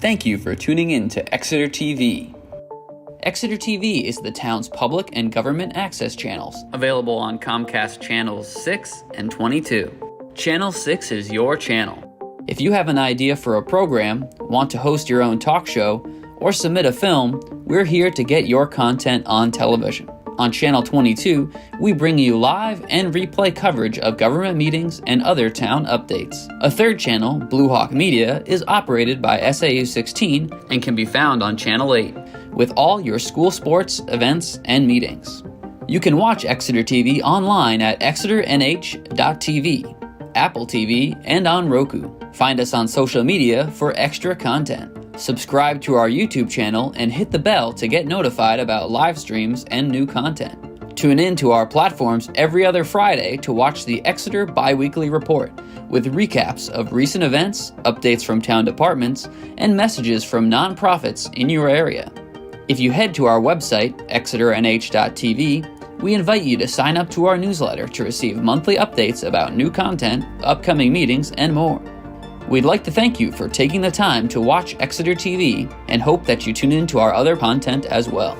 Thank you for tuning in to Exeter TV. Exeter TV is the town's public and government access channels, available on Comcast Channels 6 and 22. Channel 6 is your channel. If you have an idea for a program, want to host your own talk show, or submit a film, we're here to get your content on television. On Channel 22, we bring you live and replay coverage of government meetings and other town updates. A third channel, Blue Hawk Media, is operated by SAU 16 and can be found on Channel 8, with all your school sports, events, and meetings. You can watch Exeter TV online at exeternh.tv, Apple TV, and on Roku. Find us on social media for extra content. Subscribe to our YouTube channel and hit the bell to get notified about live streams and new content. Tune in to our platforms every other Friday to watch the Exeter Bi-Weekly Report, with recaps of recent events, updates from town departments, and messages from nonprofits in your area. If you head to our website, exeternh.tv, we invite you to sign up to our newsletter to receive monthly updates about new content, upcoming meetings, and more. We'd like to thank you for taking the time to watch Exeter TV and hope that you tune in to our other content as well.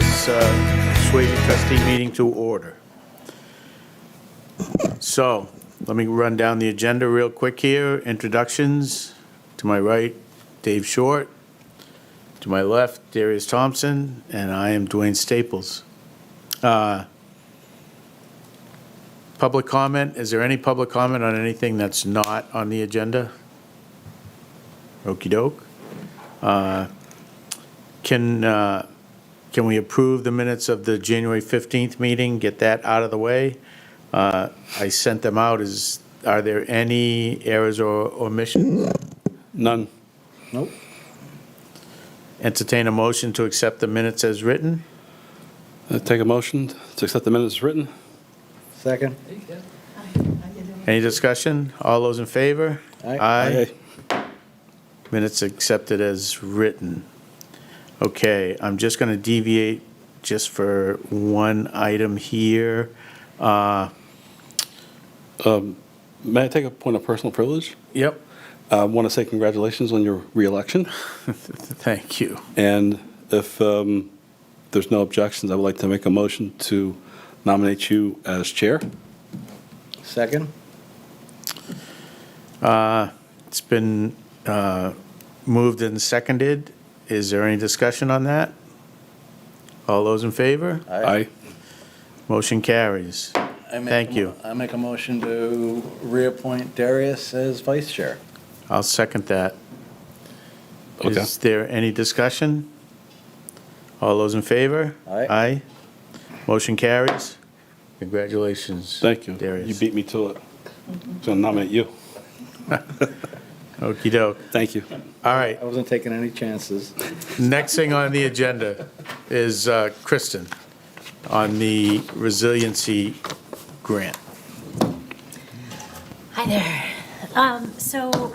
this Swasey trustee meeting to order. So, let me run down the agenda real quick here. Introductions. To my right, Dave Short. To my left, Darius Thompson, and I am Dwayne Staples. Public comment. Is there any public comment on anything that's not on the agenda? Okey doke. Can we approve the minutes of the January 15th meeting, get that out of the way? I sent them out. Are there any errors or omissions? None. Nope. Entertain a motion to accept the minutes as written. Take a motion to accept the minutes as written. Second. Any discussion? All those in favor? Aye. Minutes accepted as written. Okay, I'm just going to deviate just for one item here. May I take a point of personal privilege? Yep. I want to say congratulations on your reelection. Thank you. And if there's no objections, I would like to make a motion to nominate you as chair. Second. It's been moved and seconded. Is there any discussion on that? All those in favor? Aye. Motion carries. Thank you. I make a motion to reappoint Darius as vice chair. I'll second that. Okay. Is there any discussion? All those in favor? Aye. Aye. Motion carries. Congratulations. Thank you. Darius. You beat me to it. I'm going to nominate you. Okey doke. Thank you. All right. I wasn't taking any chances. Next thing on the agenda is Kristen on the resiliency grant. Hi there. So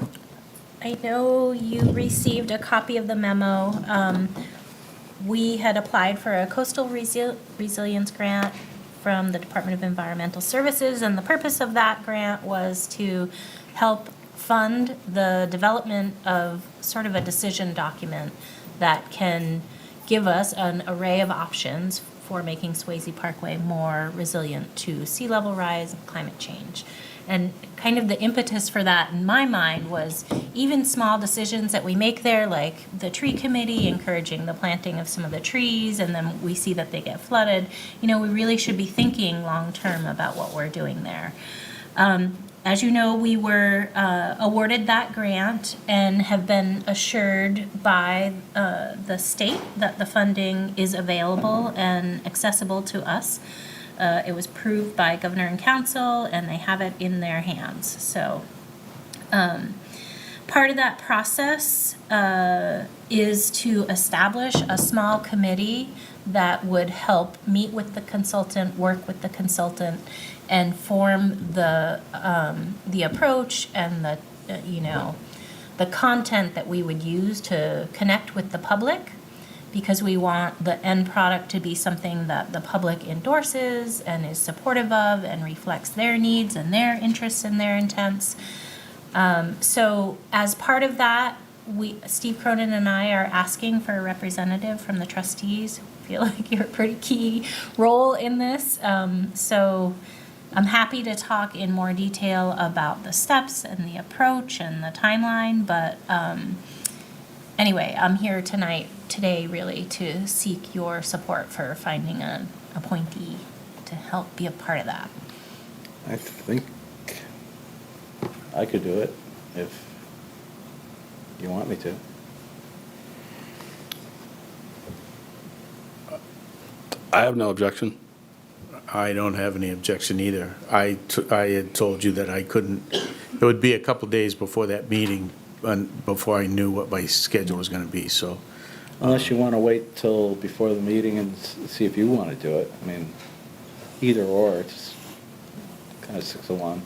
I know you received a copy of the memo. We had applied for a coastal resilience grant from the Department of Environmental Services, and the purpose of that grant was to help fund the development of sort of a decision document that can give us an array of options for making Swasey Parkway more resilient to sea level rise and climate change. And kind of the impetus for that in my mind was even small decisions that we make there, like the tree committee encouraging the planting of some of the trees, and then we see that they get flooded. You know, we really should be thinking long-term about what we're doing there. As you know, we were awarded that grant and have been assured by the state that the funding is available and accessible to us. It was approved by Governor and Council, and they have it in their hands. So part of that process is to establish a small committee that would help meet with the consultant, work with the consultant, and form the approach and the content that we would use to connect with the public, because we want the end product to be something that the public endorses and is supportive of and reflects their needs and their interests and their intents. So as part of that, Steve Cronin and I are asking for a representative from the trustees. I feel like you're a pretty key role in this. So I'm happy to talk in more detail about the steps and the approach and the timeline, but anyway, I'm here today really to seek your support for finding an appointee to help be a part of that. I think I could do it if you want me to. I have no objection. I don't have any objection either. I had told you that I couldn't, it would be a couple days before that meeting, before I knew what my schedule was going to be, so. Unless you want to wait till before the meeting and see if you want to do it. I mean, either or, it's kind of 6 of 1.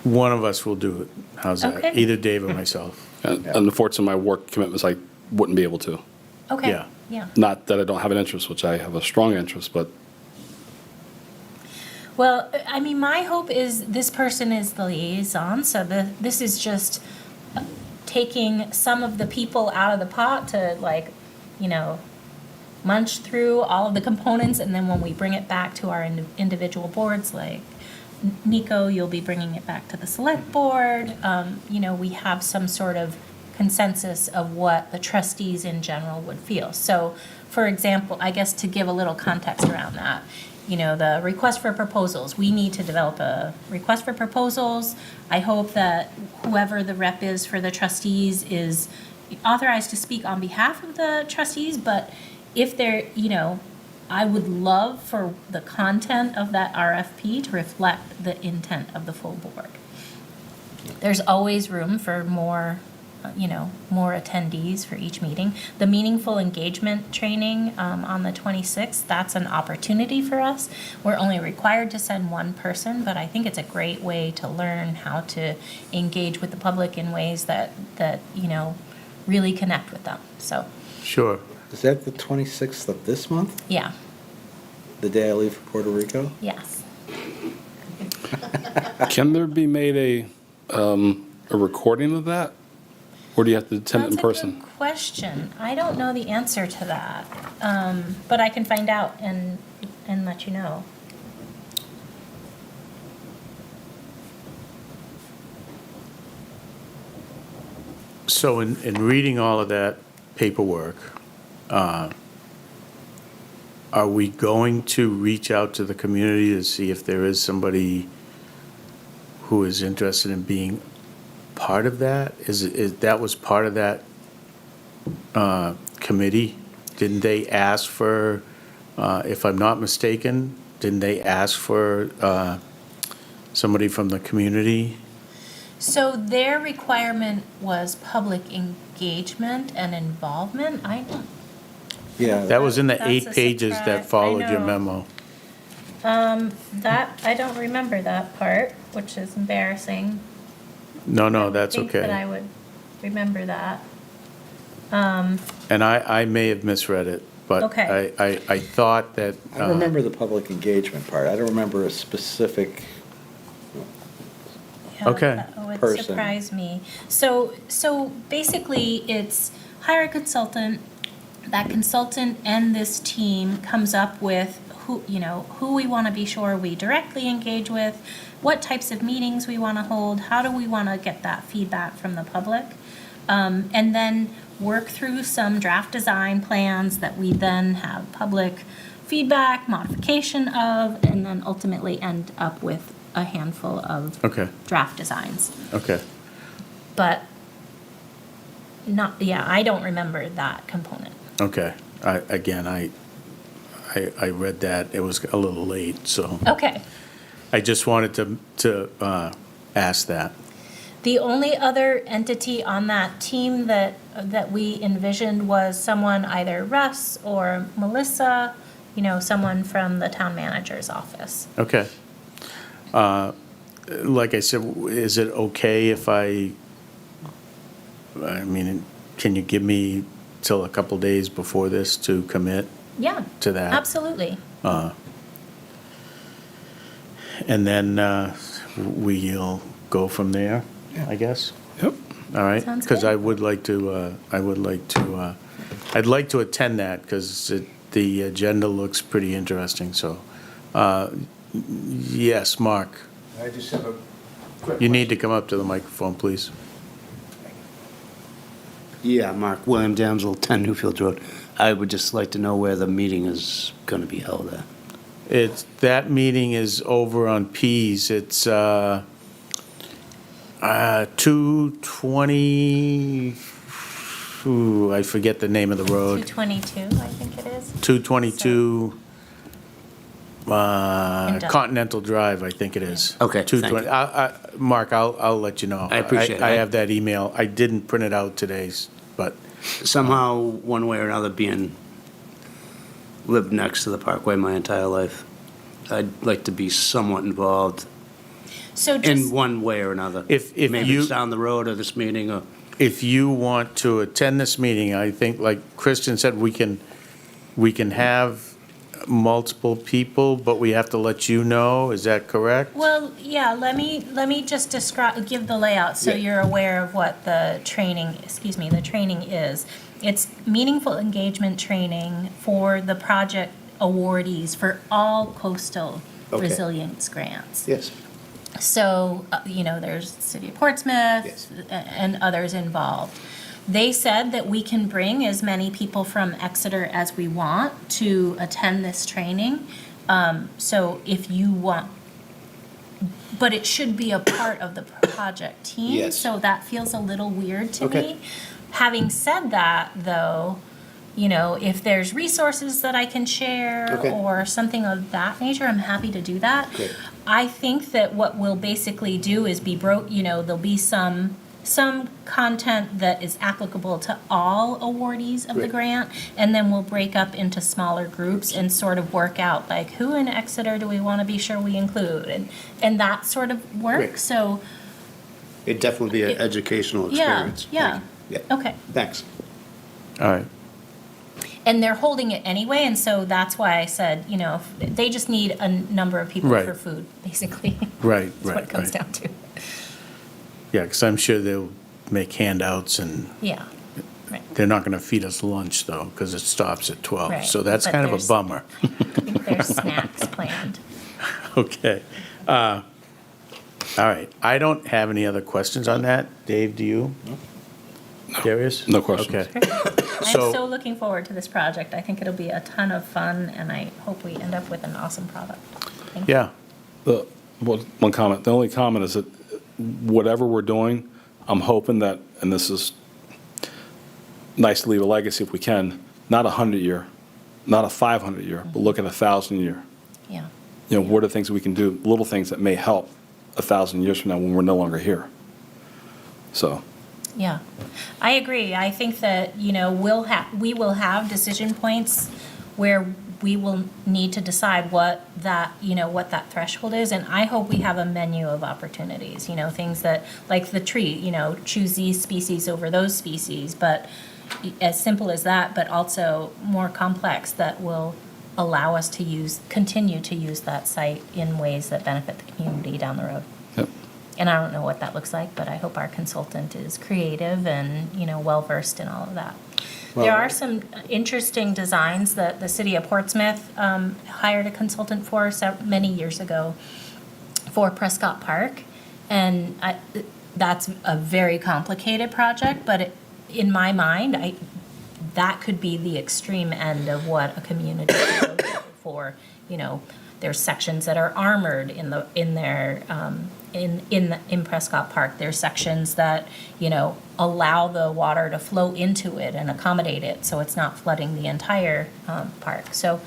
One of us will do it. How's that? Okay. Either Dave or myself. And Yeah. unfortunately, my work commitments, I wouldn't be able to. Okay. Yeah. Yeah. Not that I don't have an interest, which I have a strong interest, but Well, I mean, my hope is this person is the liaison, so this is just taking some of the people out of the pot to, like, munch through all of the components, and then when we bring it back to our individual boards, like Nico, you'll be bringing it back to the select board. We have some sort of consensus of what the trustees in general would feel. So, for example, I guess to give a little context around that, the request for proposals, we need to develop a request for proposals. I hope that whoever the rep is for the trustees is authorized to speak on behalf of the trustees, but if they're, I would love for the content of that RFP to reflect the intent of the full board. There's always room for more attendees for each meeting. The meaningful engagement training on the 26th, that's an opportunity for us. We're only required to send one person, but I think it's a great way to learn how to engage with the public in ways that really connect with them. So, Sure. Is that the 26th of this month? yeah, The day I leave for Puerto Rico? yes. Can there be made a recording of that? Or do you have to attend it in That's a person? good question. I don't know the answer to that, but I can find out and let you know. So in reading all of that paperwork, are we going to reach out to the community to see if there is somebody who is interested in being part of that? Is that was part of that committee? Didn't they ask for, if I'm not mistaken, didn't they ask for somebody from the community? So their requirement was public engagement and involvement. I don't. Yeah. That was in the That's 8 a pages surprise. that followed I your know. memo. That, I don't remember that part, which is embarrassing. No, that's I think that I okay. would remember that. And I may have misread it, but Okay. I thought that. I remember the public engagement part. I don't remember a specific, Yeah, Okay. that would Person. surprise me. So basically, it's hire a consultant. That consultant and this team comes up with who we want to be sure we directly engage with, what types of meetings we want to hold, how do we want to get that feedback from the public, and then work through some draft design plans that we then have public feedback, modification of, and then ultimately end up with a handful of Okay, draft designs. okay. But I don't remember that component. Okay. I read that. It was a little late, so Okay. I just wanted to ask that. The only other entity on that team that we envisioned was someone, either Russ or Melissa, someone from the town manager's office. Okay. Like I said, is it okay if I mean, can you give me till a couple days before this to commit Yeah. to that? Absolutely. And then we'll go from there, I guess? Yep. All right? Sounds Because good. I'd like to attend that because the agenda looks pretty interesting, so. Yes, Mark, I just have a quick. you need to come up to the microphone, please. Yeah, Mark, William Damsel, 10 Newfield Road. I would just like to know where the meeting is going to be held at. That meeting is over on Pease. It's 220, I forget the name of the road. 222, I think it is. 222 Industrial. Continental Drive, I think it is. Okay, thank 220. Mark, I'll let you know. I appreciate it. I have that email. I didn't print it out today, but, Somehow, one way or another, being lived next to the Parkway my entire life, I'd like to be somewhat involved So in just, one way or another. If Maybe you- it's down the road or this meeting or, if you want to attend this meeting, I think, like Kristen said, we can have multiple people, but we have to let you know. Is that correct? well, yeah, let me just give the layout so Yeah. you're aware of what the training is. It's meaningful engagement training for the project awardees for all coastal Okay. resilience grants. Yes. So, there's City of Portsmouth Yes. and others involved. They said that we can bring as many people from Exeter as we want to attend this training. So if you want, but it should be a part of the project team. Yes. So that feels a little weird to Okay. me. Having said that, though, if there's resources that I can share Okay. or something of that nature, I'm happy to do that. Great. I think that what we'll basically do is there'll be some content that is applicable to all awardees of the Great. grant, and then we'll break up into smaller groups and sort of work out, like, who in Exeter do we want to be sure we include, and that sort of work. Great. So, It'd definitely be an educational yeah, experience. yeah. Yeah. Okay. Thanks. All right. And they're holding it anyway, and so that's why I said, if they just need a number of people Right. for food, basically. Right, That's what it comes right. down to. Yeah, because I'm sure they'll make handouts, and Yeah, right. they're not going to feed us lunch, though, because it stops at 12. Right, So that's but kind of a there's- bummer. I think there's snacks planned. Okay. All right. I don't have any other questions on that. Dave, do you? Darius? No questions. Okay. I'm So- so looking forward to this project. I think it'll be a ton of fun, and I hope we end up with an awesome product. Thank you. Yeah. One comment. The only comment is that whatever we're doing, I'm hoping that, and this is nice to leave a legacy if we can, not a 100-year, not a 500-year, but look at a 1,000-year. Yeah. What are things we can do, little things that may help 1,000 years from now when we're no longer here? So, Yeah, I agree. I think that, we will have decision points where we will need to decide what that threshold is. And I hope we have a menu of opportunities, things that, like the tree, choose these species over those species, but as simple as that, but also more complex that will allow us to continue to use that site in ways that benefit the community down the road. yep. And I don't know what that looks like, but I hope our consultant is creative and, well-versed in all of that. There are some interesting designs that the city of Portsmouth hired a consultant for many years ago for Prescott Park. And that's a very complicated project, but in my mind, that could be the extreme end of what a community could go for. There's sections that are armored in Prescott Park. There's sections that allow the water to flow into it and accommodate it, so it's not flooding the entire park. So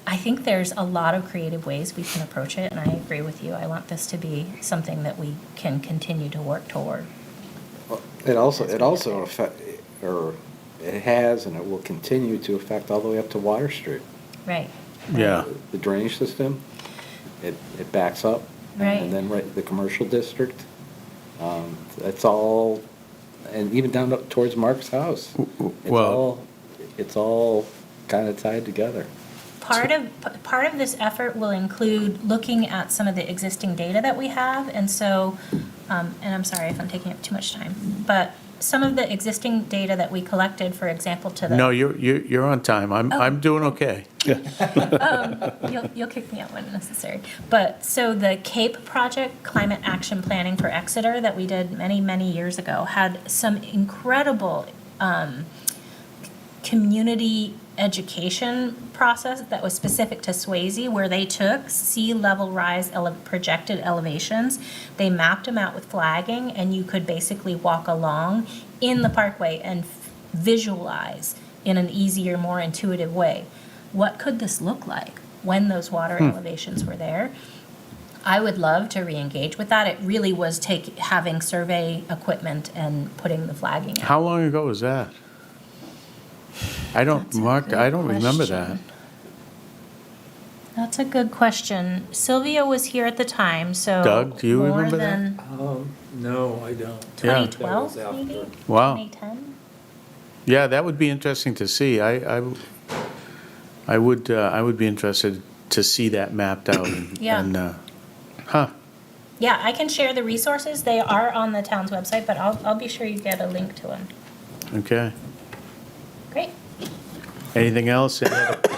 I think there's a lot of creative ways we can approach it, and I agree with you. I want this to be something that we can continue to work toward. It also it has and it will continue to affect all the way up to Water Street. Right. Yeah. The drainage system, it backs up. Right. And then the commercial district, it's all, and even down up towards Mark's house. Well- It's all kind of tied together. Part of this effort will include looking at some of the existing data that we have, and so, and I'm sorry if I'm taking up too much time, but some of the existing data that we collected, for example, to the. No, you're on time. I'm doing okay. You'll kick me out when necessary. But, so the CAPE project, Climate Action Planning for Exeter, that we did many, many years ago, had some incredible community education process that was specific to Swasey, where they took sea level rise projected elevations, they mapped them out with flagging, and you could basically walk along in the parkway and visualize in an easier, more intuitive way. What could this look like when those water elevations were there? I would love to re-engage with that. It really was having survey equipment and putting the flagging out. How long ago was that? That's a Mark, good I don't remember that. question. That's a good question. Sylvia was here at the time, so. Doug, do you more remember that? than No, I don't. Yeah. 2012, That was maybe? after. Wow. 2010? Yeah, that would be interesting to see. I would be interested to see that mapped out. Yeah. Yeah, I can share the resources. They are on the town's website, but I'll be sure you get a link to them. Okay. Anything else?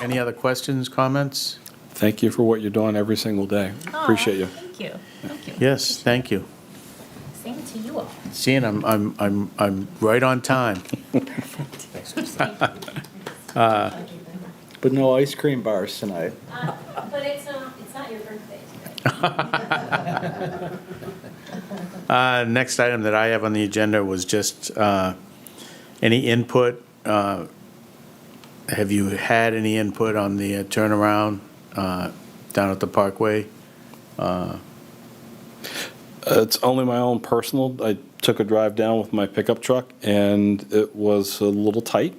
Any other questions, comments? Thank you for what you're doing every single day. Appreciate you. Thank you, thank you. Yes, thank you. Same to you all. Seeing I'm right on time. But no ice cream bars tonight. But it's not your birthday today. Next item that I have on the agenda was just any input. Have you had any input on the turnaround down at the Parkway? It's only my own personal. I took a drive down with my pickup truck, and it was a little tight.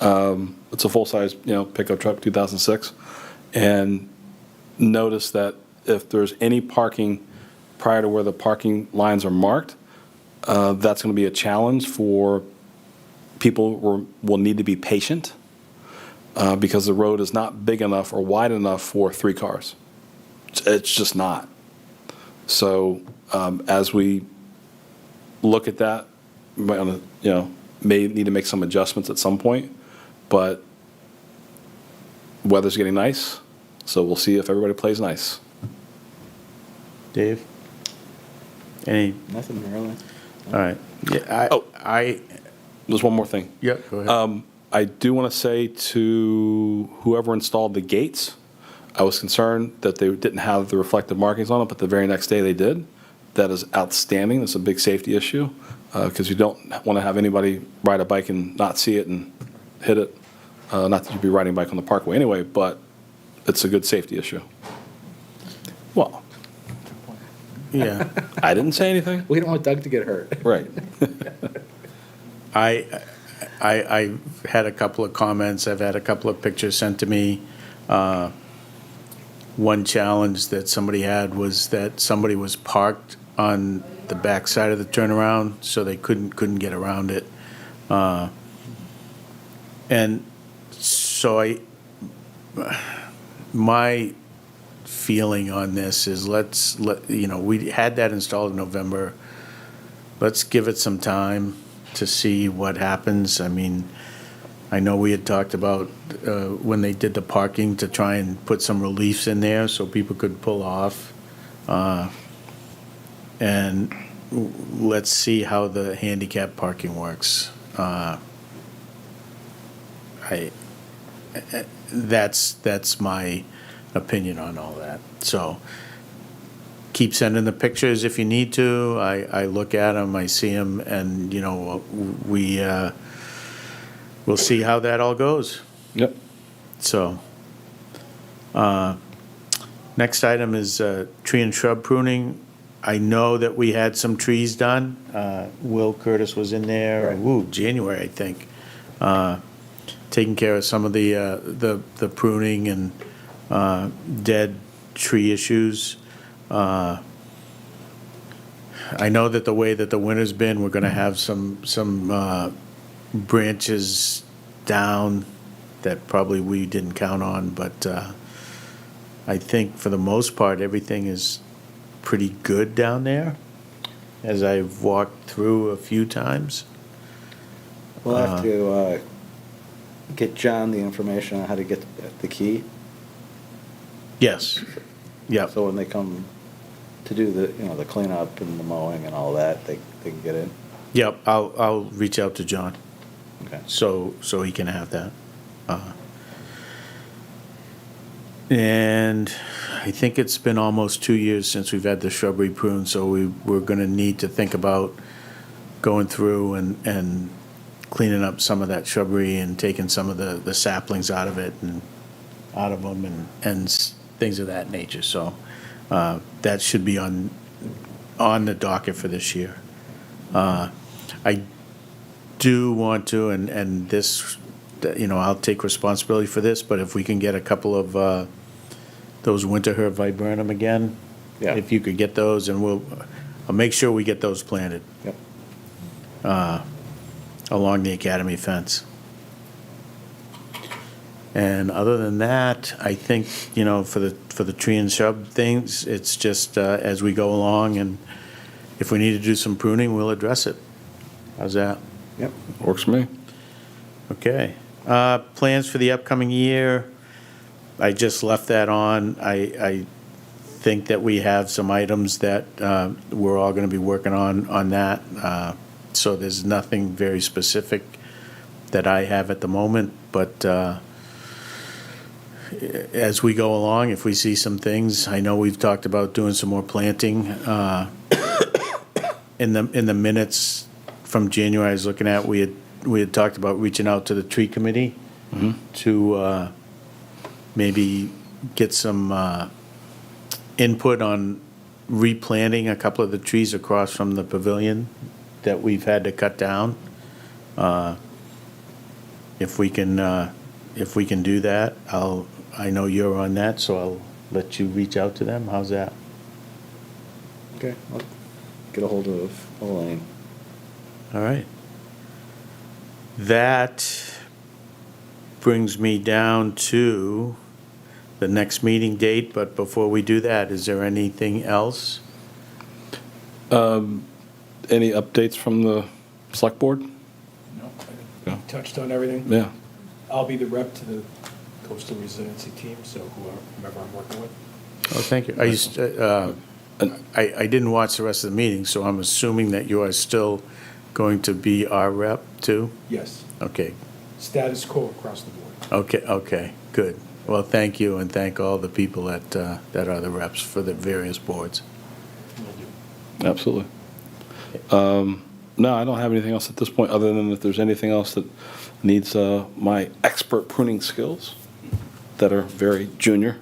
It's a full-size, pickup truck, 2006, and noticed that if there's any parking prior to where the parking lines are marked, that's going to be a challenge for people who will need to be patient because the road is not big enough or wide enough for 3 cars. It's just not. So as we look at that, may need to make some adjustments at some point, but weather's getting nice, so we'll see if everybody plays nice. Dave? Any? Nothing really. All right. Yeah, There's one more thing. Yeah, go ahead. I do want to say to whoever installed the gates, I was concerned that they didn't have the reflective markings on it, but the very next day they did. That is outstanding. That's a big safety issue because you don't want to have anybody ride a bike and not see it and hit it. Not that you'd be riding a bike on the Parkway anyway, but it's a good safety issue. Well, Yeah. I didn't say anything. We don't want Doug to get hurt. Right. I had a couple of comments. I've had a couple of pictures sent to me. One challenge that somebody had was that somebody was parked on the back side of the turnaround, so they couldn't get around it. And so my feeling on this is we had that installed in November. Let's give it some time to see what happens. I mean, I know we had talked about when they did the parking to try and put some reliefs in there so people could pull off. And let's see how the handicap parking works. That's my opinion on all that. So keep sending the pictures if you need to. I look at them, I see them, and we'll see how that all goes. Yep. So next item is tree and shrub pruning. I know that we had some trees done. Will Curtis was in there, January, I think, taking care of some of the pruning and dead tree issues. I know that the way that the winter's been, we're going to have some branches down that probably we didn't count on, but I think for the most part, everything is pretty good down there, as I've walked through a few times. We'll have to get John the information on how to get the key. Yes. Yeah. So when they come to do the cleanup and the mowing and all that, they can get in. Yep. I'll reach out to John Okay. so he can have that. And I think it's been almost 2 years since we've had the shrubbery pruned, so we're going to need to think about going through and cleaning up some of that shrubbery and taking some of the saplings out of it and out of them and things of that nature. So that should be on the docket for this year. I do want to, and this, I'll take responsibility for this, but if we can get a couple of those winter herb viburnum again, Yeah. if you could get those, and I'll make sure we get those planted. Yep. Along the academy fence. And other than that, I think, for the tree and shrub things, it's just as we go along, and if we need to do some pruning, we'll address it. How's that? Yep. Works for me. Okay. Plans for the upcoming year, I just left that on. I think that we have some items that we're all going to be working on that. So there's nothing very specific that I have at the moment, but as we go along, if we see some things, I know we've talked about doing some more planting. In the minutes from January I was looking at, we had talked about reaching out to the tree committee to maybe get some input on replanting a couple of the trees across from the pavilion that we've had to cut down. If we can do that, I know you're on that, so I'll let you reach out to them. How's that? Okay, I'll get a hold of Elaine. All right. That brings me down to the next meeting date, but before we do that, is there anything else? Any updates from the select board? No, Yeah. I touched on everything. Yeah. I'll be the rep to the coastal resiliency team, so whoever I'm working with. Oh, thank you. I didn't watch the rest of the meeting, so I'm assuming that you are still going to be our rep too? Yes, Okay, status quo across the board. okay, good. Well, thank you, and thank all the people that are the reps for the various boards. Will do. Absolutely. No, I don't have anything else at this point, other than if there's anything else that needs my expert pruning skills that are very junior.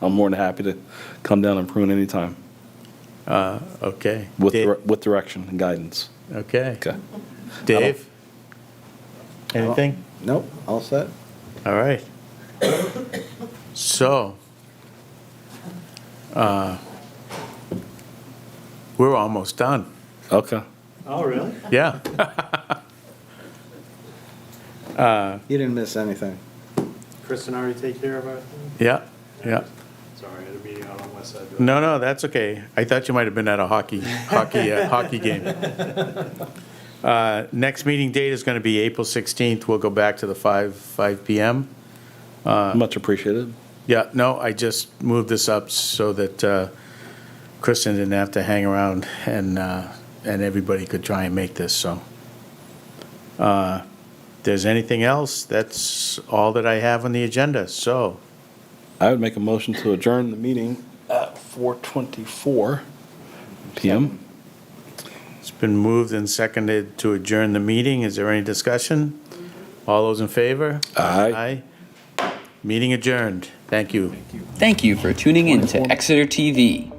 I'm more than happy to come down and prune anytime Okay. with direction and guidance. Okay. Okay. Dave? Anything? Nope, all set. All right. So, we're almost done. Okay. Oh, really? Yeah. You didn't miss anything. Chris and I already take care of it? Yeah, yeah. Sorry, I had a meeting out on West Side. No, that's okay. I thought you might have been at a hockey game. Next meeting date is going to be April 16th. We'll go back to the 5 p.m. Much appreciated. Yeah, no, I just moved this up so that Kristen didn't have to hang around and everybody could try and make this, so. If there's anything else, that's all that I have on the agenda, so. I would make a motion to adjourn the meeting at 4:24 p.m. It's been moved and seconded to adjourn the meeting. Is there any discussion? All those in favor? Aye. Aye. Meeting adjourned. Thank you. Thank you for tuning in to Exeter TV.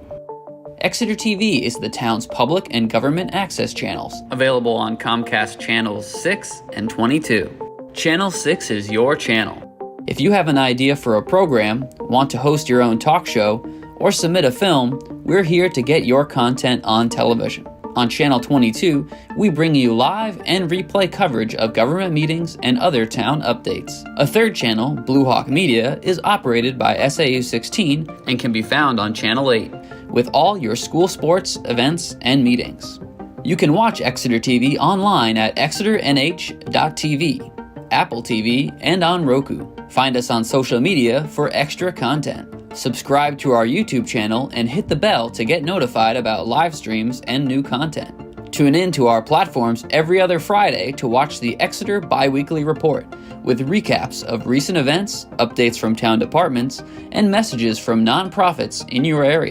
Exeter TV is the town's public and government access channels, available on Comcast channels 6 and 22. Channel 6 is your channel. If you have an idea for a program, want to host your own talk show, or submit a film, we're here to get your content on television. On Channel 22, we bring you live and replay coverage of government meetings and other town updates. A third channel, Blue Hawk Media, is operated by SAU 16 and can be found on Channel 8, with all your school sports, events, and meetings. You can watch Exeter TV online at exeternh.tv, Apple TV, and on Roku. Find us on social media for extra content. Subscribe to our YouTube channel and hit the bell to get notified about live streams and new content. Tune in to our platforms every other Friday to watch the Exeter Biweekly Report, with recaps of recent events, updates from town departments, and messages from nonprofits in your area.